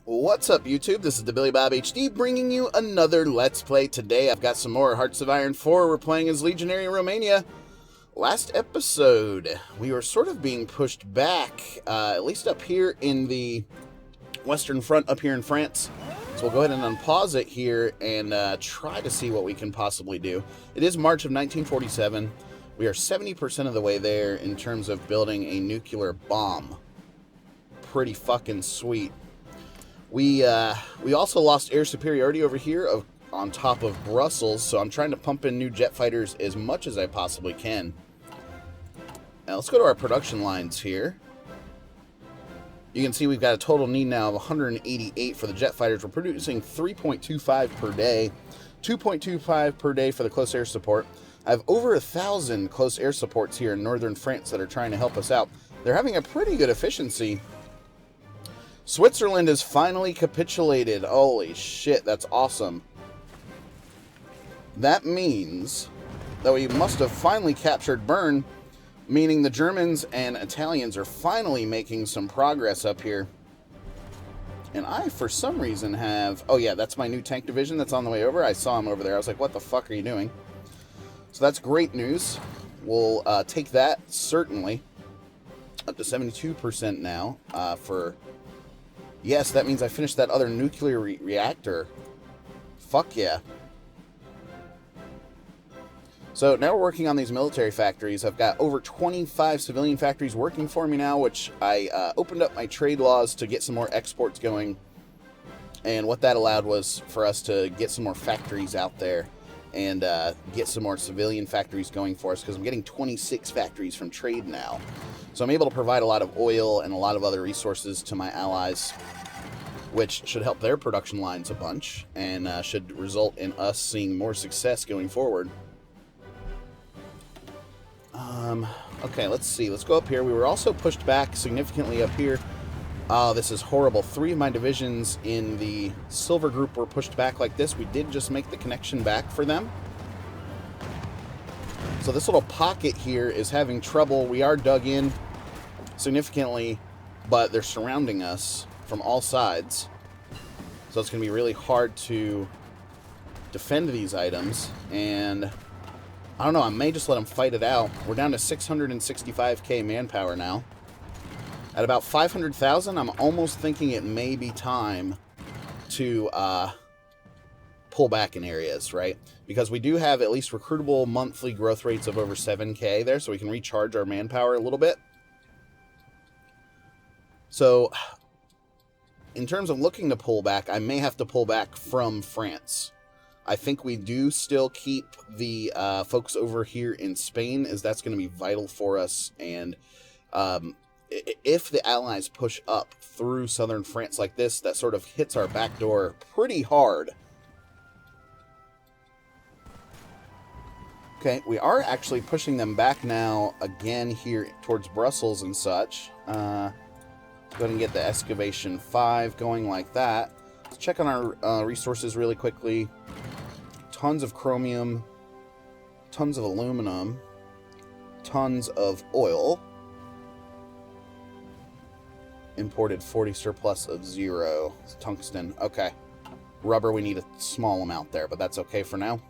What's up, YouTube? This is TheBillyBobHD bringing you another Let's Play. Today I've got some more Hearts of Iron 4. We're playing as Legionary Romania. Last episode, we were sort of being pushed back, at least up here in the Western Front, up here in France. So we'll go ahead and unpause it here and try to see what we can possibly do. It is March of 1947. We are 70% of the way there in terms of building a nuclear bomb. Pretty fucking sweet. We also lost air superiority over here on top of Brussels, so I'm trying to pump in new jet fighters as much as I possibly can. Now let's go to our production lines here. You can see we've got a total need now of 188 for the jet fighters. We're producing 3.25 per day, 2.25 per day for the close air support. I have over 1,000 close air supports here in northern France that are trying to help us out. They're having a pretty good efficiency. Switzerland has finally capitulated. Holy shit, that's awesome. That means that we must have finally captured Bern, meaning the Germans and Italians are finally making some progress up here. And I, for some reason, have... Oh yeah, that's my new tank division that's on the way over. I saw him over there. I was like, what the fuck are you doing? So that's great news. We'll take that, certainly. Up to 72% now for... Yes, that means I finished that other nuclear reactor. Fuck yeah. So now we're working on these military factories. I've got over 25 civilian factories working for me now, which I opened up my trade laws to get some more exports going. And what that allowed was for us to get some more factories out there and get some more civilian factories going for us, because I'm getting 26 factories from trade now. So I'm able to provide a lot of oil and a lot of other resources to my allies, which should help their production lines a bunch and should result in us seeing more success going forward. Okay, let's see. Let's go up here. We were also pushed back significantly up here. Oh, this is horrible. 3 of my divisions in the Silver Group were pushed back like this. We did just make the connection back for them. So this little pocket here is having trouble. We are dug in significantly, but they're surrounding us from all sides. So it's going to be really hard to defend these items. And I don't know, I may just let them fight it out. We're down to 665k manpower now. At about 500,000, I'm almost thinking it may be time to pull back in areas, right? Because we do have at least recruitable monthly growth rates of over 7k there, so we can recharge our manpower a little bit. So, in terms of looking to pull back, I may have to pull back from France. I think we do still keep the folks over here in Spain, as that's going to be vital for us. And if the Allies push up through southern France like this, that sort of hits our back door pretty hard. Okay, we are actually pushing them back now again here towards Brussels and such. Go ahead and get the excavation 5 going like that. Let's check on our resources really quickly. Tons of chromium, tons of aluminum, tons of oil. Imported 40 surplus of 0. It's tungsten. Okay. Rubber, we need a small amount there, but that's okay for now.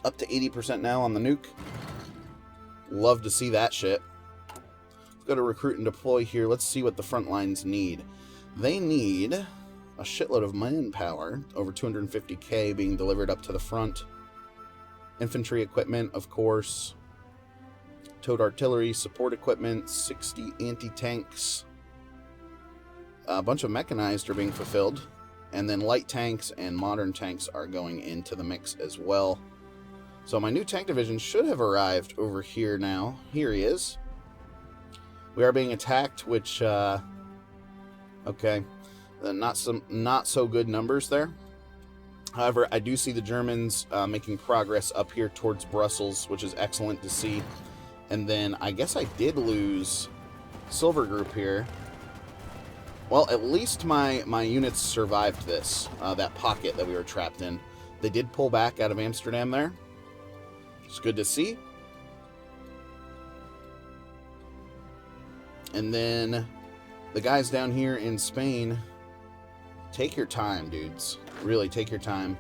Up to 80% now on the nuke. Love to see that shit. Let's go to recruit and deploy here. Let's see what the front lines need. They need a shitload of manpower, over 250k being delivered up to the front. Infantry equipment, of course. Towed artillery, support equipment, 60 anti-tanks. A bunch of mechanized are being fulfilled. And then light tanks and modern tanks are going into the mix as well. So my new tank division should have arrived over here now. Here he is. We are being attacked, which, okay. Not so good numbers there. However, I do see the Germans making progress up here towards Brussels, which is excellent to see. And then I guess I did lose Silver Group here. Well, at least my units survived this, that pocket that we were trapped in. They did pull back out of Amsterdam there. It's good to see. And then the guys down here in Spain Take your time, dudes. Really, take your time.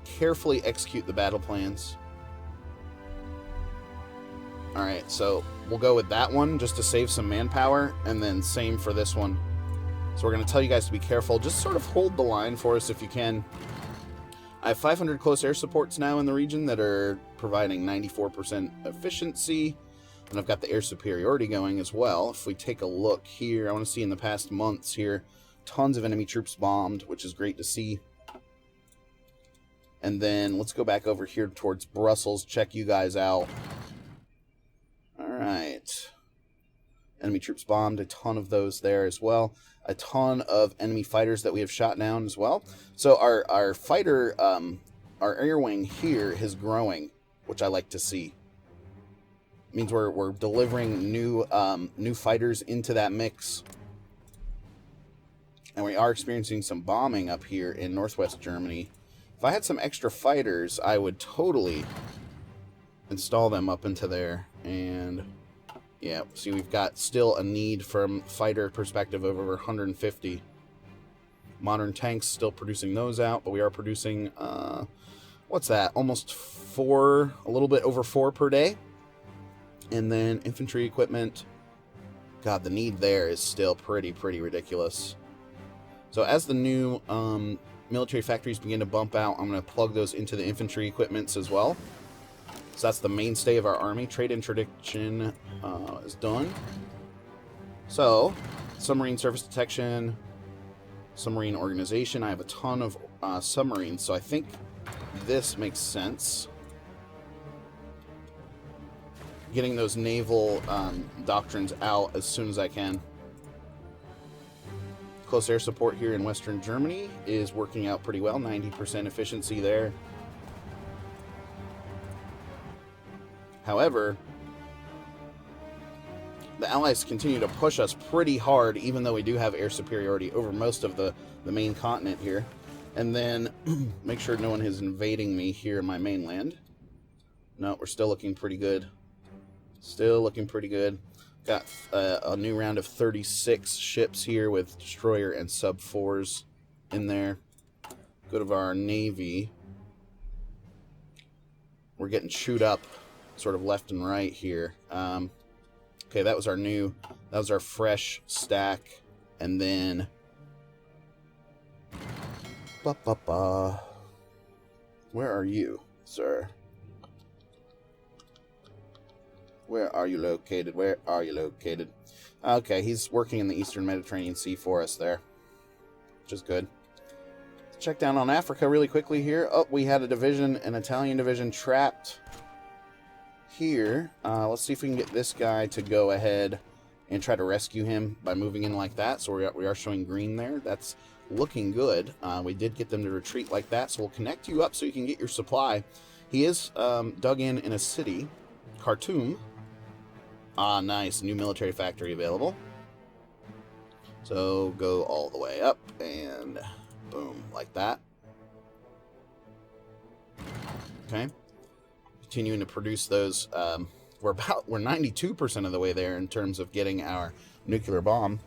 Carefully execute the battle plans. Alright, so we'll go with that one just to save some manpower, and then same for this one. So we're going to tell you guys to be careful. Just sort of hold the line for us if you can. I have 500 close air supports now in the region that are providing 94% efficiency. And I've got the air superiority going as well. If we take a look here, I want to see in the past months here, tons of enemy troops bombed, which is great to see. And then let's go back over here towards Brussels, check you guys out. Alright. Enemy troops bombed, a ton of those there as well. A ton of enemy fighters that we have shot down as well. So our fighter, our air wing here is growing, which I like to see. It means we're delivering new fighters into that mix. And we are experiencing some bombing up here in northwest Germany. If I had some extra fighters, I would totally install them up into there. And yeah, see, we've got still a need from fighter perspective of over 150. Modern tanks still producing those out, but we are producing, what's that? Almost 4, a little bit over 4 per day. And then infantry equipment. God, the need there is still pretty ridiculous. So as the new military factories begin to bump out, I'm going to plug those into the infantry equipments as well. So that's the mainstay of our army. Trade interdiction is done. So, submarine surface detection, submarine organization. I have a ton of submarines, so I think this makes sense. Getting those naval doctrines out as soon as I can. Close air support here in Western Germany is working out pretty well. 90% efficiency there. However, the Allies continue to push us pretty hard, even though we do have air superiority over most of the main continent here. And then, make sure no one is invading me here in my mainland. No, we're still looking pretty good. Still looking pretty good. Got a new round of 36 ships here with destroyer and sub-4s in there. Go to our Navy. We're getting chewed up sort of left and right here. Okay, that was our fresh stack. And then where are you, sir? Where are you located? Where are you located? Okay, he's working in the Eastern Mediterranean Sea for us there, which is good. Let's check down on Africa really quickly here. Oh, we had a division, an Italian division trapped here. Let's see if we can get this guy to go ahead and try to rescue him by moving in like that. So we are showing green there. That's looking good. We did get them to retreat like that, so we'll connect you up so you can get your supply. He is dug in a city, Khartoum. Ah, nice. New military factory available. So go all the way up and boom, like that. Okay. Continuing to produce those. We're 92% of the way there in terms of getting our nuclear bomb.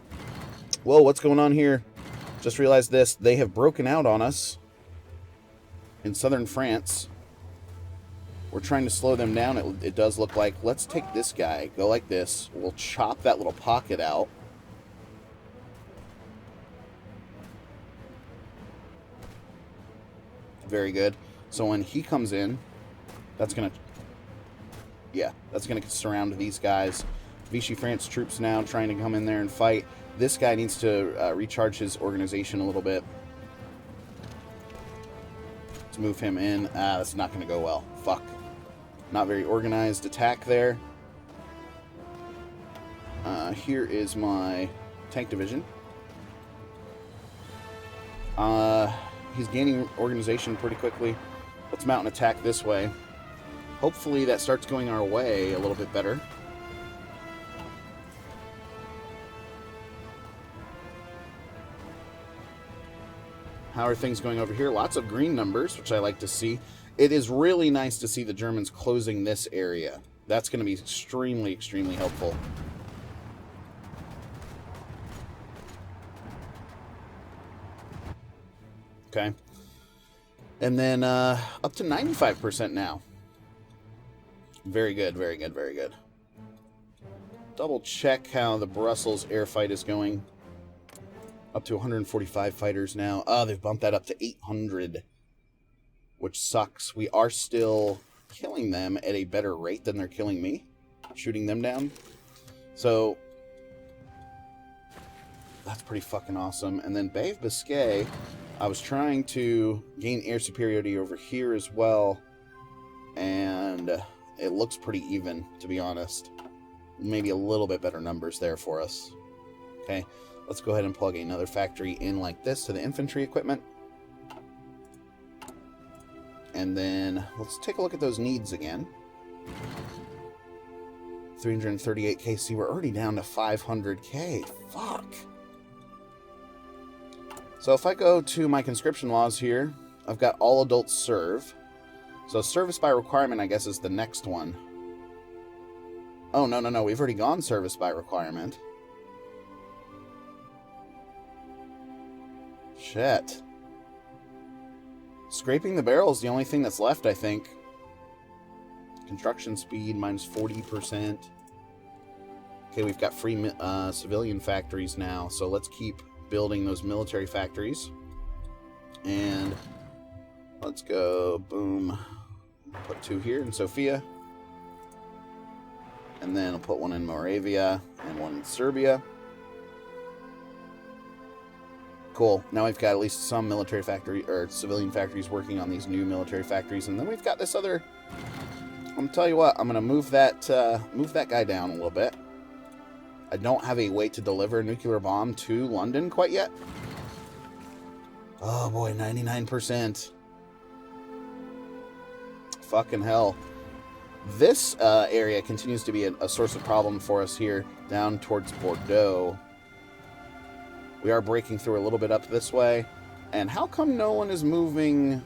Whoa, what's going on here? Just realized this. They have broken out on us in southern France. We're trying to slow them down. It does look like. Let's take this guy. Go like this. We'll chop that little pocket out. Very good. So when he comes in, that's going to surround these guys. Vichy France troops now trying to come in there and fight. This guy needs to recharge his organization a little bit. Let's move him in. That's not going to go well. Fuck. Not very organized attack there. Here is my tank division. He's gaining organization pretty quickly. Let's mount an attack this way. Hopefully that starts going our way a little bit better. How are things going over here? Lots of green numbers, which I like to see. It is really nice to see the Germans closing this area. That's going to be extremely helpful. Okay. And then up to 95% now. Very good, very good, very good. Double check how the Brussels air fight is going. Up to 145 fighters now. Oh, they've bumped that up to 800. Which sucks. We are still killing them at a better rate than they're killing me. Shooting them down. So that's pretty fucking awesome. And then Bay of Biscay, I was trying to gain air superiority over here as well. And it looks pretty even, to be honest. Maybe a little bit better numbers there for us. Okay, let's go ahead and plug another factory in like this to the infantry equipment. And then let's take a look at those needs again. 338k. See, we're already down to 500k. Fuck. So if I go to my conscription laws here, I've got all adults serve. So service by requirement, I guess, is the next one. Oh, no, no, no. We've already gone service by requirement. Shit. Scraping the barrel is the only thing that's left, I think. Construction speed, minus 40%. Okay, we've got free civilian factories now, so let's keep building those military factories. And let's go, boom. Put 2 here in Sofia. And then I'll put 1 in Moravia and 1 in Serbia. Cool. Now we've got at least some military factory or civilian factories working on these new military factories, and then we've got this other. I'm gonna tell you what. I'm gonna move that guy down a little bit. I don't have a way to deliver a nuclear bomb to London quite yet. Oh boy, 99%. Fucking hell. This area continues to be a source of problem for us here down towards Bordeaux. We are breaking through a little bit up this way. And how come no one is moving?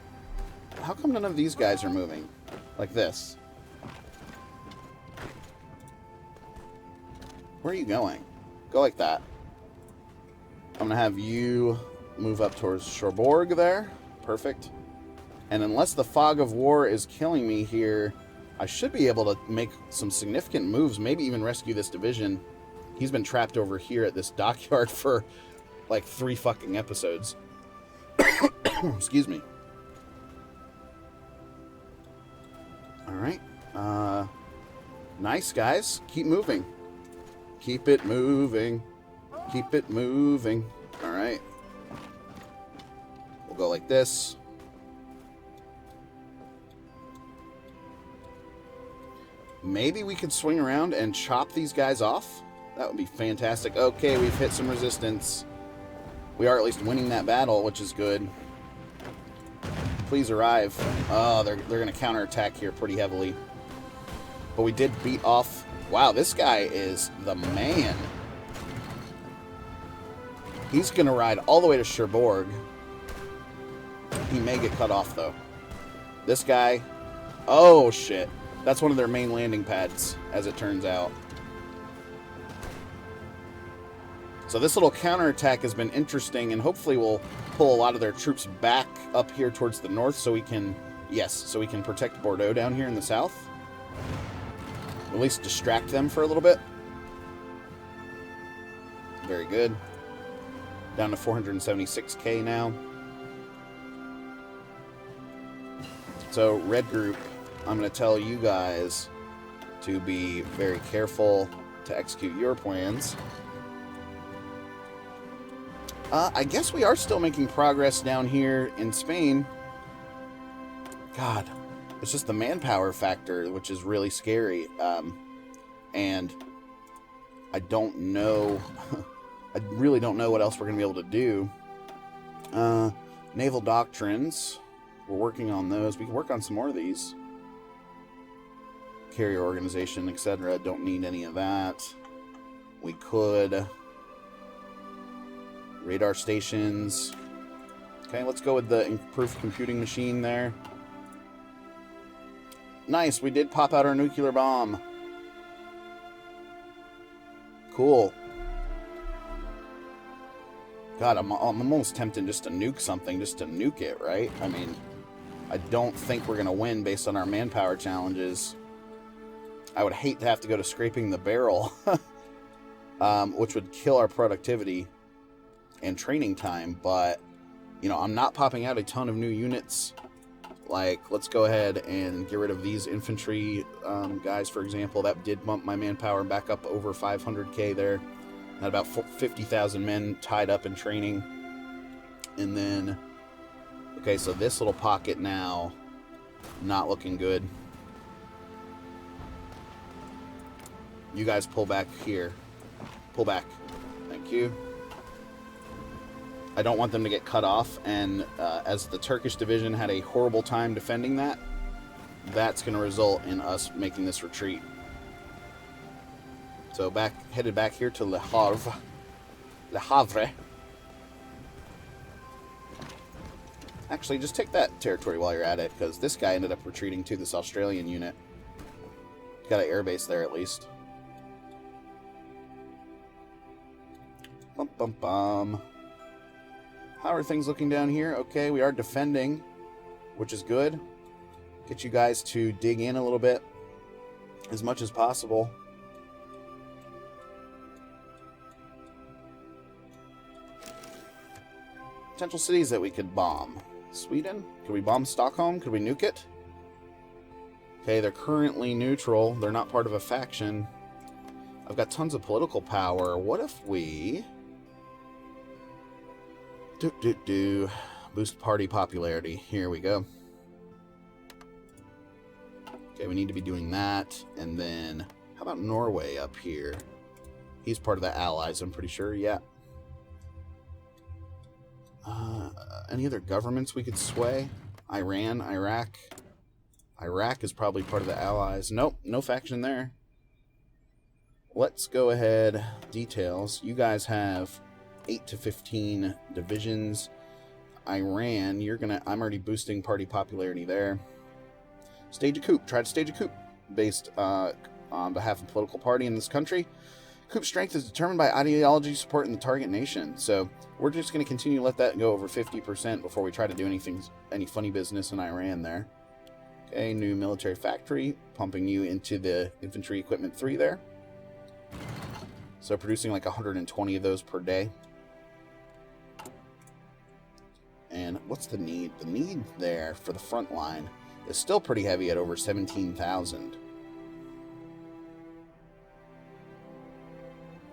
How come none of these guys are moving? Like this. Where are you going? Go like that. I'm going to have you move up towards Cherbourg there. Perfect. And unless the fog of war is killing me here, I should be able to make some significant moves. Maybe even rescue this division. He's been trapped over here at this dockyard for like 3 fucking episodes. Excuse me. Alright. Nice, guys. Keep moving. Keep it moving. Keep it moving. Alright. We'll go like this. Maybe we could swing around and chop these guys off. That would be fantastic. Okay, we've hit some resistance. We are at least winning that battle, which is good. Please arrive. Oh, they're going to counterattack here pretty heavily. But we did beat off... Wow, this guy is the man. He's going to ride all the way to Cherbourg. He may get cut off, though. This guy... Oh, shit. That's one of their main landing pads, as it turns out. So this little counterattack has been interesting, and hopefully we'll pull a lot of their troops back up here towards the north so we can, yes, so we can protect Bordeaux down here in the south. At least distract them for a little bit. Very good. Down to 476k now. So, Red Group, I'm going to tell you guys to be very careful to execute your plans. I guess we are still making progress down here in Spain. God, it's just the manpower factor, which is really scary. And I don't know... I really don't know what else we're going to be able to do. Naval doctrines. We're working on those. We can work on some more of these. Carrier organization, etc. Don't need any of that. We could... Radar stations. Okay, let's go with the improved computing machine there. Nice, we did pop out our nuclear bomb. Cool. God, I'm almost tempted just to nuke something, just to nuke it, right? I mean, I don't think we're going to win based on our manpower challenges. I would hate to have to go to scraping the barrel, which would kill our productivity and training time, but, you know, I'm not popping out a ton of new units. Like, let's go ahead and get rid of these infantry guys, for example. That did bump my manpower back up over 500k there. Had about 50,000 men tied up in training. And then, okay, so this little pocket now, not looking good. You guys pull back here. Pull back. Thank you. I don't want them to get cut off, and as the Turkish division had a horrible time defending that, that's going to result in us making this retreat. So headed back here to Le Havre. Le Havre. Actually, just take that territory while you're at it, because this guy ended up retreating to this Australian unit. Got an airbase there at least. Bum bum bum. How are things looking down here? Okay, we are defending, which is good. Get you guys to dig in a little bit as much as possible. Potential cities that we could bomb. Sweden? Could we bomb Stockholm? Could we nuke it? Okay, they're currently neutral. They're not part of a faction. I've got tons of political power. What if we... Boost party popularity. Here we go. Okay, we need to be doing that. And then, how about Norway up here? He's part of the Allies, I'm pretty sure. Yeah. Any other governments we could sway? Iran, Iraq. Iraq is probably part of the Allies. Nope, no faction there. Let's go ahead. Details. You guys have 8 to 15 divisions. Iran, I'm already boosting party popularity there. Stage a coup. Try to stage a coup based on behalf of a political party in this country. Coup strength is determined by ideology support in the target nation. So we're just going to continue to let that go over 50% before we try to do any funny business in Iran there. Okay, new military factory, pumping you into the infantry equipment 3 there. So producing like 120 of those per day. And what's the need? The need there for the front line is still pretty heavy at over 17,000.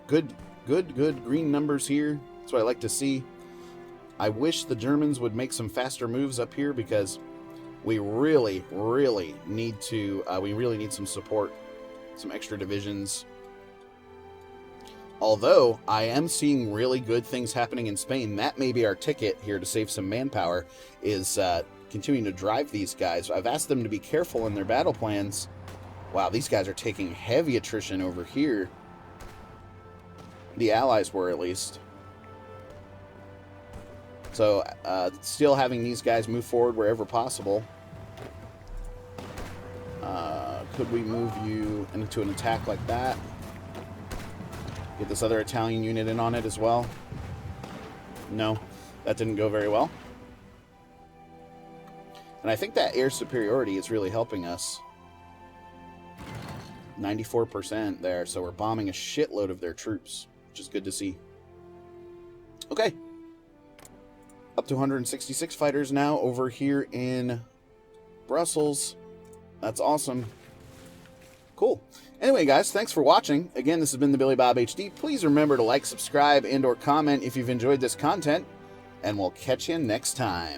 Good green numbers here. That's what I like to see. I wish the Germans would make some faster moves up here because we really need to. We really need some support, some extra divisions. Although I am seeing really good things happening in Spain, that may be our ticket here to save some manpower, is continuing to drive these guys. I've asked them to be careful in their battle plans. Wow, these guys are taking heavy attrition over here. The Allies were, at least. So, still having these guys move forward wherever possible. Could we move you into an attack like that? Get this other Italian unit in on it as well. No, that didn't go very well. And I think that air superiority is really helping us. 94% there, so we're bombing a shitload of their troops, which is good to see. Okay. Up to 166 fighters now over here in Brussels. That's awesome. Cool. Anyway, guys, thanks for watching. Again, this has been TheBillyBobHD. Please remember to like, subscribe, and/or comment if you've enjoyed this content, and we'll catch you next time.